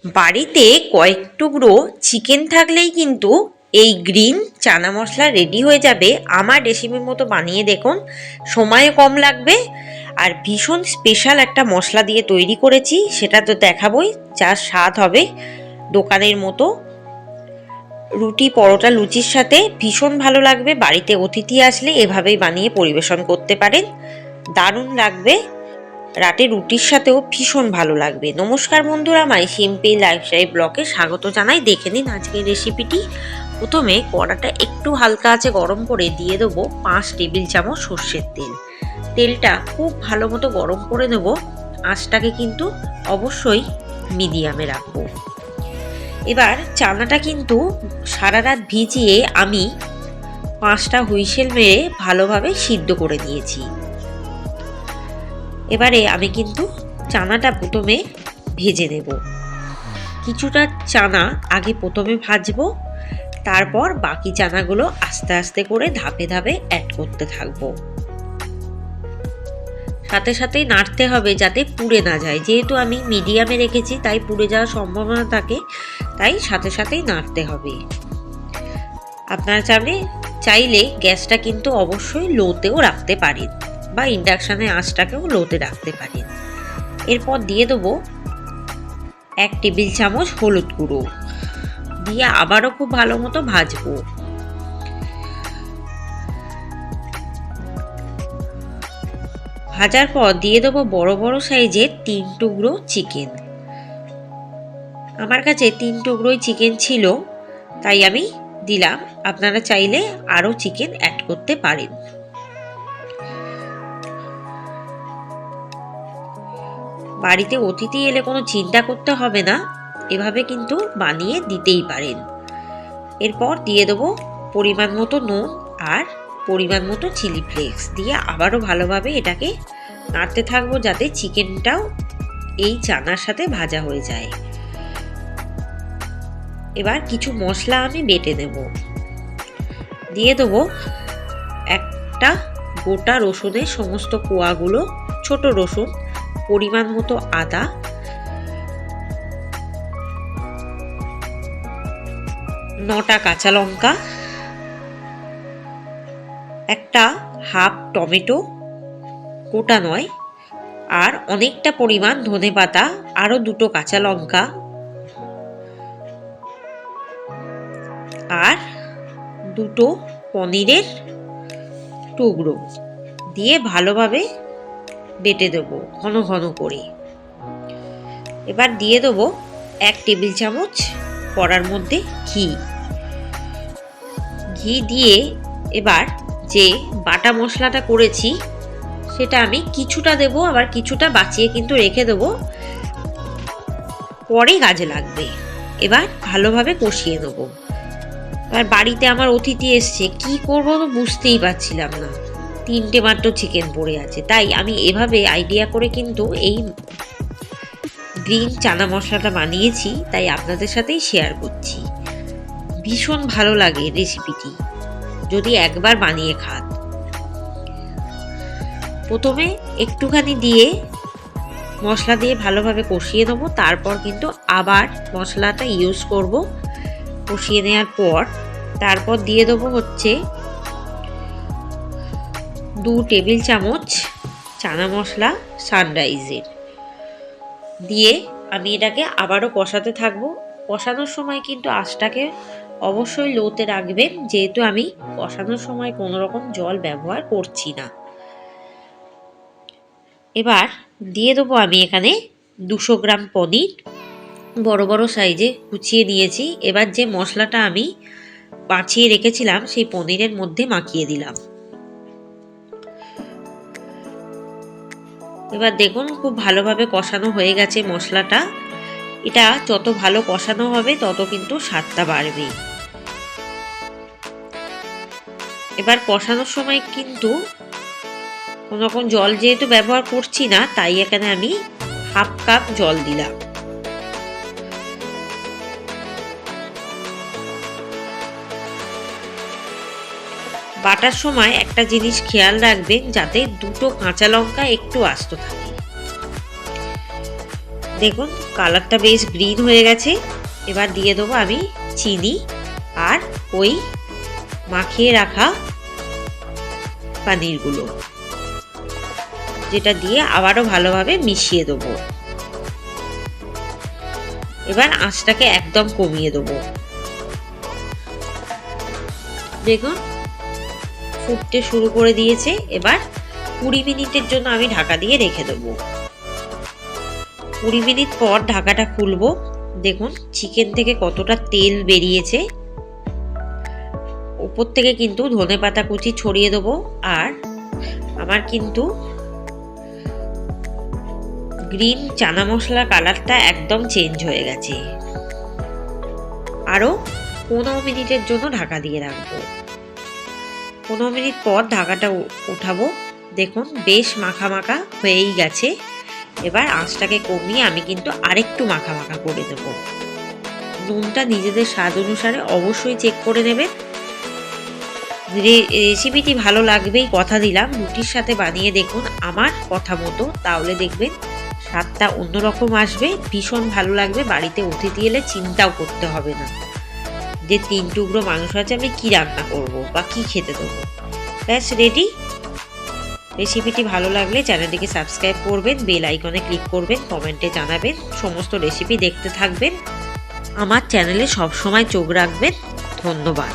বাড়িতে কয়েক টুকরো চিকেন থাকলেই কিন্তু এই গ্রিন চানা মশলা রেডি হয়ে যাবে। আমার রেসিপির মতো বানিয়ে দেখুন, সময়ও কম লাগবে আর ভীষণ স্পেশাল একটা মশলা দিয়ে তৈরি করেছি, সেটা তো দেখাবই। যার স্বাদ হবে দোকানের মতো। রুটি, পরোটা, লুচির সাথে ভীষণ ভালো লাগবে। বাড়িতে অতিথি আসলে এভাবেই বানিয়ে পরিবেশন করতে পারেন, দারুণ লাগবে। রাতে রুটির সাথেও ভীষণ ভালো লাগবে। নমস্কার বন্ধুরা, মাই সিম্পল লাইফস্টাইল ব্লগে স্বাগত জানাই। দেখে নিন আজকের রেসিপিটি। প্রথমে কড়াটা একটু হালকা আঁচে গরম করে দিয়ে দেবো 5 টেবিল চামচ সর্ষের তেল। তেলটা খুব ভালো মতো গরম করে নেব। আঁচটাকে কিন্তু অবশ্যই মিডিয়ামে রাখবো। এবার চানাটা কিন্তু সারা রাত ভিজিয়ে আমি 5টা হুইসেল মেরে ভালোভাবে সিদ্ধ করে নিয়েছি। এবারে আমি কিন্তু চানাটা প্রথমে ভেজে নেব। কিছুটা চানা আগে প্রথমে ভাজবো, তারপর বাকি চানাগুলো আস্তে আস্তে করে ধাপে ধাপে অ্যাড করতে থাকবো। সাথে সাথেই নাড়তে হবে যাতে পুড়ে না যায়। যেহেতু আমি মিডিয়ামে রেখেছি তাই পুড়ে যাওয়ার সম্ভাবনা থাকে, তাই সাথে সাথেই নাড়তে হবে। আপনারা চাইলে গ্যাসটা কিন্তু অবশ্যই লোতেও রাখতে পারেন বা ইন্ডাকশানে আঁচটাকেও লোতে রাখতে পারেন। এরপর দিয়ে দেবো 1 টেবিল চামচ হলুদ গুঁড়ো, দিয়ে আবারও খুব ভালো মতো ভাজবো। ভাজার পর দিয়ে দেবো বড় বড় সাইজের 3 টুকরো চিকেন। আমার কাছে 3 টুকরোই চিকেন ছিল, তাই আমি দিলাম। আপনারা চাইলে আরও চিকেন অ্যাড করতে পারেন। বাড়িতে অতিথি এলে কোনো চিন্তা করতে হবে না, এভাবে কিন্তু বানিয়ে দিতেই পারেন। এরপর দিয়ে দেবো পরিমাণ মতো নুন আর পরিমাণ মতো চিলি ফ্লেক্স, দিয়ে আবারও ভালোভাবে এটাকে নাড়তে থাকবো যাতে চিকেনটাও এই চানার সাথে ভাজা হয়ে যায়। এবার কিছু মশলা আমি বেটে নেব। দিয়ে দেবো একটা গোটা রসুনের সমস্ত কোয়াগুলো, ছোট রসুন, পরিমাণ মতো আদা, নটা কাঁচা লঙ্কা, একটা হাফ টমেটো, গোটা নয়, আর অনেকটা পরিমাণ ধনেপাতা, আরও 2টো কাঁচা লঙ্কা, আর 2টো পনিরের টুকরো দিয়ে ভালোভাবে বেটে দেবো ঘন ঘন করে। এবার দিয়ে দেবো 1 টেবিল চামচ কড়ার মধ্যে ঘি দিয়ে এবার যে বাটা মশলাটা করেছি সেটা আমি কিছুটা দেবো, আবার কিছুটা বাঁচিয়ে কিন্তু রেখে দেবো, পরে কাজে লাগবে। এবার ভালোভাবে কষিয়ে দেবো। এবার বাড়িতে আমার অতিথি এসছে, কি করবো তো বুঝতেই পারছিলাম না, 3টে মাত্র চিকেন পড়ে আছে। তাই আমি এভাবে আইডিয়া করে কিন্তু এই গ্রিন চানা মশলাটা বানিয়েছি, তাই আপনাদের সাথেই শেয়ার করছি। ভীষণ ভালো লাগে রেসিপিটি যদি একবার বানিয়ে খান। প্রথমে একটুখানি দিয়ে মশলা দিয়ে ভালোভাবে কষিয়ে নেবো, তারপর কিন্তু আবার মশলাটা ইউজ করব। কষিয়ে নেওয়ার পর তারপর দিয়ে দেবো হচ্ছে 2 টেবিল চামচ চানা মশলা সানরাইজের, দিয়ে আমি এটাকে আবারও কষাতে থাকবো। কষানোর সময় কিন্তু আঁচটাকে অবশ্যই লোতে রাখবেন, যেহেতু আমি কষানোর সময় কোনো রকম জল ব্যবহার করছি না। এবার দিয়ে দেবো আমি এখানে 200 গ্রাম পনির, বড় বড় সাইজে কুচিয়ে নিয়েছি। এবার যে মশলাটা আমি বাঁচিয়ে রেখেছিলাম সেই পনিরের মধ্যে মাখিয়ে দিলাম। এবার দেখুন খুব ভালোভাবে কষানো হয়ে গেছে মশলাটা। এটা যত ভালো কষানো হবে তত কিন্তু স্বাদটা বাড়বে। এবার কষানোর সময় কিন্তু কোনো রকম জল যেহেতু ব্যবহার করছি না, তাই এখানে আমি হাফ কাপ জল দিলাম। বাটার সময় একটা জিনিস খেয়াল রাখবেন, যাতে 2টো কাঁচা লঙ্কা একটু আস্ত থাকে। দেখুন কালারটা বেশ গ্রিন হয়ে গেছে। এবার দিয়ে দেবো আমি চিনি আর ওই মাখিয়ে রাখা পনিরগুলো, যেটা দিয়ে আবারও ভালোভাবে মিশিয়ে দেবো। এবার আঁচটাকে একদম কমিয়ে দেবো। দেখুন ফুটতে শুরু করে দিয়েছে। এবার 20 মিনিটের জন্য আমি ঢাকা দিয়ে রেখে দেবো। 20 মিনিট পর ঢাকাটা খুলবো। দেখুন চিকেন থেকে কতটা তেল বেরিয়েছে। উপর থেকে কিন্তু ধনেপাতা কুচি ছড়িয়ে দেবো। আর আমার কিন্তু গ্রিন চানা মশলার কালারটা একদম চেঞ্জ হয়ে গেছে। আরও 15 মিনিটের জন্য ঢাকা দিয়ে রাখবো। 15 মিনিট পর ঢাকাটা উঠাবো। দেখুন বেশ মাখা মাখা হয়েই গেছে। এবার আঁচটাকে কমিয়ে আমি কিন্তু আরেকটু মাখা মাখা করে দেব। নুনটা নিজেদের স্বাদ অনুসারে অবশ্যই চেক করে নেবেন। রেসিপিটি ভালো লাগবেই কথা দিলাম। রুটির সাথে বানিয়ে দেখুন আমার কথা মতো, তাহলে দেখবেন স্বাদটা অন্যরকম আসবে, ভীষণ ভালো লাগবে। বাড়িতে অতিথি এলে চিন্তাও করতে হবে না যে 3 টুকরো মাংস আছে আমি কি রান্না করব বা কি খেতে দেবো। ব্যাস রেডি। রেসিপিটি ভালো লাগলে চ্যানেলটিকে সাবস্ক্রাইব করবেন, বেল আইকনে ক্লিক করবেন, কমেন্টে জানাবেন, সমস্ত রেসিপি দেখতে থাকবেন, আমার চ্যানেলে সবসময় চোখ রাখবেন। ধন্যবাদ।